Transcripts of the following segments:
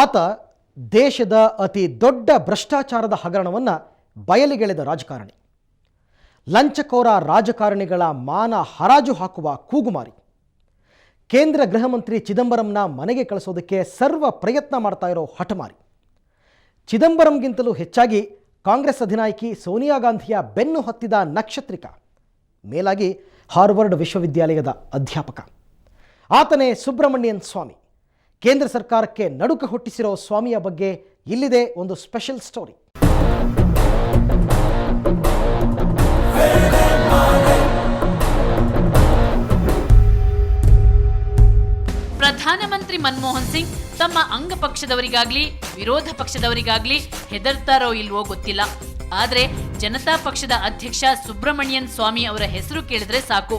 ಆತ ದೇಶದ ಅತಿ ದೊಡ್ಡ ಭ್ರಷ್ಟಾಚಾರದ ಹಗರಣವನ್ನು ಬಯಲಿಗೆಳೆದ ರಾಜಕಾರಣಿ, ಲಂಚಕೋರ ರಾಜಕಾರಣಿಗಳ ಮಾನ ಹರಾಜು ಹಾಕುವ ಕೂಗುಮಾರಿ. ಕೇಂದ್ರ ಗೃಹ ಮಂತ್ರಿ ಚಿದಂಬರಂನ ಮನೆಗೆ ಕಳಿಸೋದಕ್ಕೆ ಸರ್ವ ಪ್ರಯತ್ನ ಮಾಡ್ತಾ ಇರೋ ಹಠಮಾರಿ. ಚಿದಂಬರಂಗಿಂತಲೂ ಹೆಚ್ಚಾಗಿ ಕಾಂಗ್ರೆಸ್ ಅಧಿನಾಯಕಿ ಸೋನಿಯಾ ಗಾಂಧಿಯ ಬೆನ್ನು ಹತ್ತಿದ ನಕ್ಷತ್ರಿಕ, ಮೇಲಾಗಿ ಹಾರ್ವರ್ಡ್ ವಿಶ್ವವಿದ್ಯಾಲಯದ ಅಧ್ಯಾಪಕ. ಆತನೇ ಸುಬ್ರಮಣಿಯನ್ ಸ್ವಾಮಿ. ಕೇಂದ್ರ ಸರ್ಕಾರಕ್ಕೆ ನಡುಕ ಹುಟ್ಟಿಸಿರೋ ಸ್ವಾಮಿಯ ಬಗ್ಗೆ ಇಲ್ಲಿದೆ ಒಂದು ಸ್ಪೆಷಲ್ ಸ್ಟೋರಿ. ಪ್ರಧಾನಮಂತ್ರಿ ಮನಮೋಹನ್ ಸಿಂಗ್ ತಮ್ಮ ಅಂಗಪಕ್ಷದವರಿಗಾಗ್ಲಿ ವಿರೋಧ ಪಕ್ಷದವರಿಗಾಗ್ಲಿ ಹೆದರ್ತಾರೋ ಇಲ್ವೋ ಗೊತ್ತಿಲ್ಲ. ಆದ್ರೆ ಜನತಾ ಪಕ್ಷದ ಅಧ್ಯಕ್ಷ ಸುಬ್ರಮಣಿಯನ್ ಸ್ವಾಮಿ ಅವರ ಹೆಸರು ಕೇಳಿದ್ರೆ ಸಾಕು,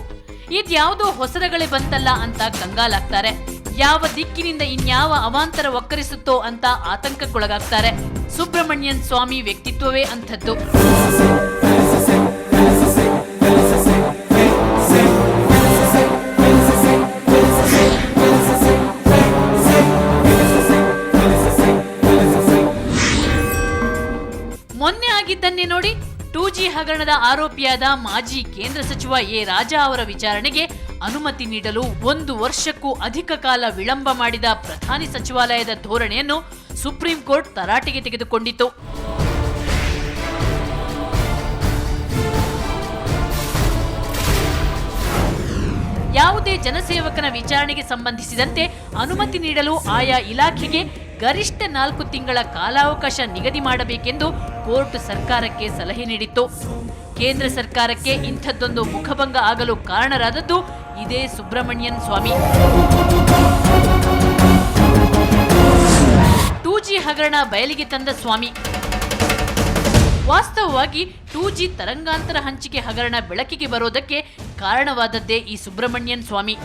ಇದ್ಯಾವುದೋ ಹೊಸರಗಳೇ ಬಂತಲ್ಲ ಅಂತ ಕಂಗಾಲಾಗ್ತಾರೆ. ಯಾವ ದಿಕ್ಕಿನಿಂದ ಇನ್ಯಾವ ಅವಾಂತರ ಒಕ್ಕರಿಸುತ್ತೋ ಅಂತ ಆತಂಕಕ್ಕೊಳಗಾಗ್ತಾರೆ. ಸುಬ್ರಮಣಿಯನ್ ಸ್ವಾಮಿ ವ್ಯಕ್ತಿತ್ವವೇ ಅಂಥದ್ದು. ಮೊನ್ನೆ ಆಗಿದ್ದನ್ನೇ ನೋಡಿ. 2G ಹಗರಣದ ಆರೋಪಿಯಾದ ಮಾಜಿ ಕೇಂದ್ರ ಸಚಿವ ಎ ರಾಜಾ ಅವರ ವಿಚಾರಣೆಗೆ ಅನುಮತಿ ನೀಡಲು 1 ವರ್ಷಕ್ಕೂ ಅಧಿಕ ಕಾಲ ವಿಳಂಬ ಮಾಡಿದ ಪ್ರಧಾನಿ ಸಚಿವಾಲಯದ ಧೋರಣೆಯನ್ನು ಸುಪ್ರೀಂ ಕೋರ್ಟ್ ತರಾಟೆಗೆ ತೆಗೆದುಕೊಂಡಿತು. ಯಾವುದೇ ಜನಸೇವಕನ ವಿಚಾರಣೆಗೆ ಸಂಬಂಧಿಸಿದಂತೆ ಅನುಮತಿ ನೀಡಲು ಆಯಾ ಇಲಾಖೆಗೆ ಗರಿಷ್ಠ 4 ತಿಂಗಳ ಕಾಲಾವಕಾಶ ನಿಗದಿ ಮಾಡಬೇಕೆಂದು ಕೋರ್ಟ್ ಸರ್ಕಾರಕ್ಕೆ ಸಲಹೆ ನೀಡಿತ್ತು. ಕೇಂದ್ರ ಸರ್ಕಾರಕ್ಕೆ ಇಂಥದ್ದೊಂದು ಮುಖಭಂಗ ಆಗಲು ಕಾರಣರಾದದ್ದು ಇದೇ ಸುಬ್ರಮಣಿಯನ್ ಸ್ವಾಮಿ. 2G ಹಗರಣ ಬಯಲಿಗೆ ತಂದ ಸ್ವಾಮಿ. ವಾಸ್ತವವಾಗಿ 2G ತರಂಗಾಂತರ ಹಂಚಿಕೆ ಹಗರಣ ಬೆಳಕಿಗೆ ಬರೋದಕ್ಕೆ ಕಾರಣವಾದದ್ದೇ ಈ ಸುಬ್ರಮಣಿಯನ್ ಸ್ವಾಮಿ.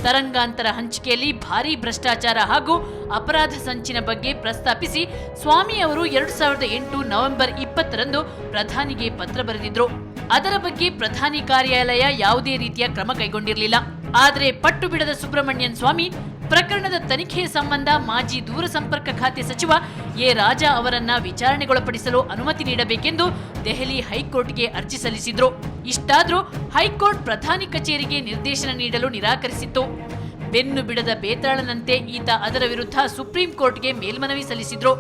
ತರಂಗಾಂತರ ಹಂಚಿಕೆಯಲ್ಲಿ ಭಾರೀ ಭ್ರಷ್ಟಾಚಾರ ಹಾಗೂ ಅಪರಾಧ ಸಂಚಿನ ಬಗ್ಗೆ ಪ್ರಸ್ತಾಪಿಸಿ ಸ್ವಾಮಿ ಅವರು 2008 ನವೆಂಬರ್ 20ರಂದು ಪ್ರಧಾನಿಗೆ ಪತ್ರ ಬರೆದಿದ್ರು. ಅದರ ಬಗ್ಗೆ ಪ್ರಧಾನಿ ಕಾರ್ಯಾಲಯ ಯಾವುದೇ ರೀತಿಯ ಕ್ರಮ ಕೈಗೊಂಡಿರಲಿಲ್ಲ. ಆದರೆ ಪಟ್ಟು ಬಿಡದ ಸುಬ್ರಮಣಿಯನ್ ಸ್ವಾಮಿ ಪ್ರಕರಣದ ತನಿಖೆಯ ಸಂಬಂಧ ಮಾಜಿ ದೂರಸಂಪರ್ಕ ಖಾತೆ ಸಚಿವ ಎ ರಾಜಾ ಅವರನ್ನ ವಿಚಾರಣೆಗೊಳಪಡಿಸಲು ಅನುಮತಿ ನೀಡಬೇಕೆಂದು ದೆಹಲಿ ಹೈಕೋರ್ಟ್ಗೆ ಅರ್ಜಿ ಸಲ್ಲಿಸಿದ್ರು. ಇಷ್ಟಾದ್ರೂ ಹೈಕೋರ್ಟ್ ಪ್ರಧಾನಿ ಕಚೇರಿಗೆ ನಿರ್ದೇಶನ ನೀಡಲು ನಿರಾಕರಿಸಿತ್ತು. ಬೆನ್ನು ಬಿಡದ ಬೇತಾಳನಂತೆ ಈತ ಅದರ ವಿರುದ್ಧ ಸುಪ್ರೀಂ ಕೋರ್ಟ್ಗೆ ಮೇಲ್ಮನವಿ ಸಲ್ಲಿಸಿದ್ರು.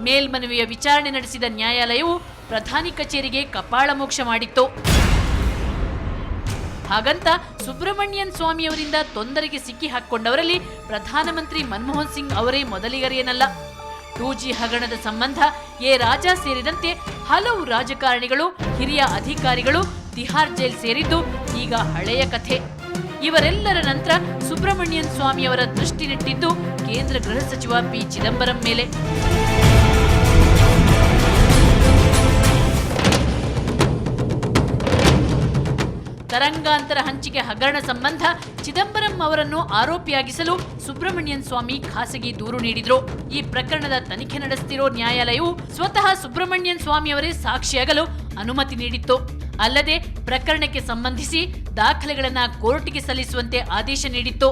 ಮೇಲ್ಮನವಿಯ ವಿಚಾರಣೆ ನಡೆಸಿದ ನ್ಯಾಯಾಲಯವು ಪ್ರಧಾನಿ ಕಚೇರಿಗೆ ಕಪಾಳ ಮೋಕ್ಷ ಮಾಡಿತ್ತು. ಹಾಗಂತ ಸುಬ್ರಮಣಿಯನ್ ಸ್ವಾಮಿ ಅವರಿಂದ ತೊಂದರೆಗೆ ಸಿಕ್ಕಿ ಹಾಕಿಕೊಂಡವರಲ್ಲಿ ಪ್ರಧಾನಮಂತ್ರಿ ಮನಮೋಹನ್ ಸಿಂಗ್ ಅವರೇ ಮೊದಲಿಗರೆಯೇನಲ್ಲ. 2G ಹಗರಣದ ಸಂಬಂಧ ಎ ರಾಜಾ ಸೇರಿದಂತೆ ಹಲವು ರಾಜಕಾರಣಿಗಳು, ಹಿರಿಯ ಅಧಿಕಾರಿಗಳು ತಿಹಾರ್ ಜೈಲ್ ಸೇರಿದ್ದು ಈಗ ಹಳೆಯ ಕಥೆ. ಇವರೆಲ್ಲರ ನಂತರ ಸುಬ್ರಮಣಿಯನ್ ಸ್ವಾಮಿ ಅವರ ದೃಷ್ಟಿ ನೆಟ್ಟಿದ್ದು ಕೇಂದ್ರ ಗೃಹ ಸಚಿವ ಪಿ ಚಿದಂಬರಂ ಮೇಲೆ. ತರಂಗಾಂತರ ಹಂಚಿಕೆ ಹಗರಣ ಸಂಬಂಧ ಚಿದಂಬರಂ ಅವರನ್ನು ಆರೋಪಿಯಾಗಿಸಲು ಸುಬ್ರಮಣಿಯನ್ ಸ್ವಾಮಿ ಖಾಸಗಿ ದೂರು ನೀಡಿದ್ರು. ಈ ಪ್ರಕರಣದ ತನಿಖೆ ನಡೆಸುತ್ತಿರೋ ನ್ಯಾಯಾಲಯವು ಸ್ವತಃ ಸುಬ್ರಮಣಿಯನ್ ಸ್ವಾಮಿ ಅವರೇ ಸಾಕ್ಷಿಯಾಗಲು ಅನುಮತಿ ನೀಡಿತ್ತು. ಅಲ್ಲದೆ ಪ್ರಕರಣಕ್ಕೆ ಸಂಬಂಧಿಸಿ ದಾಖಲೆಗಳನ್ನು ಕೋರ್ಟ್ಗೆ ಸಲ್ಲಿಸುವಂತೆ ಆದೇಶ ನೀಡಿತ್ತು.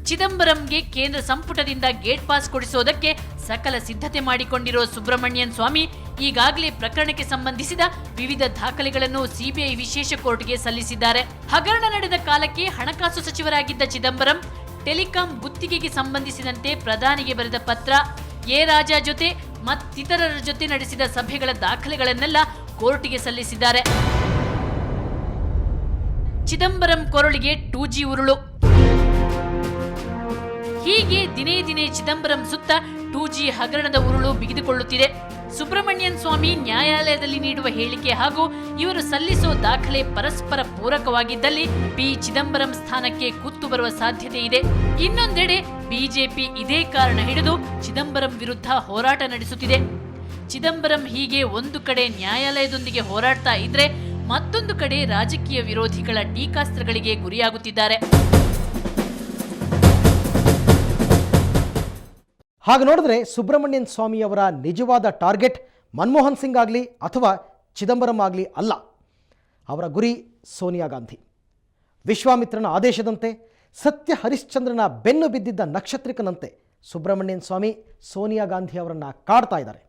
ಚಿದಂಬರಂಗೆ ಕೇಂದ್ರ ಸಂಪುಟದಿಂದ ಗೇಟ್ ಪಾಸ್ ಕೊಡಿಸೋದಕ್ಕೆ ಸಕಲ ಸಿದ್ಧತೆ ಮಾಡಿಕೊಂಡಿರೋ ಸುಬ್ರಮಣಿಯನ್ ಸ್ವಾಮಿ ಈಗಾಗಲೇ ಪ್ರಕರಣಕ್ಕೆ ಸಂಬಂಧಿಸಿದ ವಿವಿಧ ದಾಖಲೆಗಳನ್ನು ಸಿಬಿಐ ವಿಶೇಷ ಕೋರ್ಟ್ಗೆ ಸಲ್ಲಿಸಿದ್ದಾರೆ. ಹಗರಣ ನಡೆದ ಕಾಲಕ್ಕೆ ಹಣಕಾಸು ಸಚಿವರಾಗಿದ್ದ ಚಿದಂಬರಂ ಟೆಲಿಕಾಂ ಗುತ್ತಿಗೆಗೆ ಸಂಬಂಧಿಸಿದಂತೆ ಪ್ರಧಾನಿಗೆ ಬರೆದ ಪತ್ರ, ಎ ರಾಜಾ ಜೊತೆ ಮತ್ತಿತರರ ಜೊತೆ ನಡೆಸಿದ ಸಭೆಗಳ ದಾಖಲೆಗಳನ್ನೆಲ್ಲ ಕೋರ್ಟ್ಗೆ ಸಲ್ಲಿಸಿದ್ದಾರೆ. ಚಿದಂಬರಂ ಕೊರಳಿಗೆ 2G ಉರುಳು. ಹೀಗೆ ದಿನೇ ದಿನೇ ಚಿದಂಬರಂ ಸುತ್ತ 2G ಹಗರಣದ ಉರುಳು ಬಿಗಿದುಕೊಳ್ಳುತ್ತಿದೆ. ಸುಬ್ರಮಣಿಯನ್ ಸ್ವಾಮಿ ನ್ಯಾಯಾಲಯದಲ್ಲಿ ನೀಡುವ ಹೇಳಿಕೆ ಹಾಗೂ ಇವರು ಸಲ್ಲಿಸೋ ದಾಖಲೆ ಪರಸ್ಪರ ಪೂರಕವಾಗಿದ್ದಲ್ಲಿ ಪಿ ಚಿದಂಬರಂ ಸ್ಥಾನಕ್ಕೆ ಕುತ್ತು ಬರುವ ಸಾಧ್ಯತೆ ಇದೆ. ಇನ್ನೊಂದೆಡೆ ಬಿಜೆಪಿ ಇದೇ ಕಾರಣ ಹಿಡಿದು ಚಿದಂಬರಂ ವಿರುದ್ಧ ಹೋರಾಟ ನಡೆಸುತ್ತಿದೆ. ಚಿದಂಬರಂ ಹೀಗೆ ಒಂದು ಕಡೆ ನ್ಯಾಯಾಲಯದೊಂದಿಗೆ ಹೋರಾಡ್ತಾ ಇದ್ರೆ ಮತ್ತೊಂದು ಕಡೆ ರಾಜಕೀಯ ವಿರೋಧಿಗಳ ಟೀಕಾಸ್ತ್ರಗಳಿಗೆ ಗುರಿಯಾಗುತ್ತಿದ್ದಾರೆ. ಹಾಗೆ ನೋಡಿದ್ರೆ ಸುಬ್ರಹ್ಮಣ್ಯನ್ ಸ್ವಾಮಿಯವರ ನಿಜವಾದ ಟಾರ್ಗೆಟ್ ಮನಮೋಹನ್ ಸಿಂಗ್ ಆಗಲಿ ಅಥವಾ ಚಿದಂಬರಂ ಆಗಲಿ ಅಲ್ಲ. ಅವರ ಗುರಿ ಸೋನಿಯಾ ಗಾಂಧಿ. ವಿಶ್ವಾಮಿತ್ರನ ಆದೇಶದಂತೆ ಸತ್ಯ ಹರಿಶ್ಚಂದ್ರನ ಬೆನ್ನು ಬಿದ್ದಿದ್ದ ನಕ್ಷತ್ರಿಕನಂತೆ ಸುಬ್ರಹ್ಮಣ್ಯನ್ ಸ್ವಾಮಿ ಸೋನಿಯಾ ಗಾಂಧಿ ಅವರನ್ನು ಕಾಡ್ತಾ ಇದ್ದಾರೆ.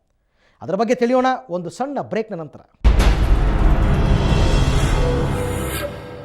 ಅದರ ಬಗ್ಗೆ ತಿಳಿಯೋಣ ಒಂದು ಸಣ್ಣ ಬ್ರೇಕ್ನ ನಂತರ.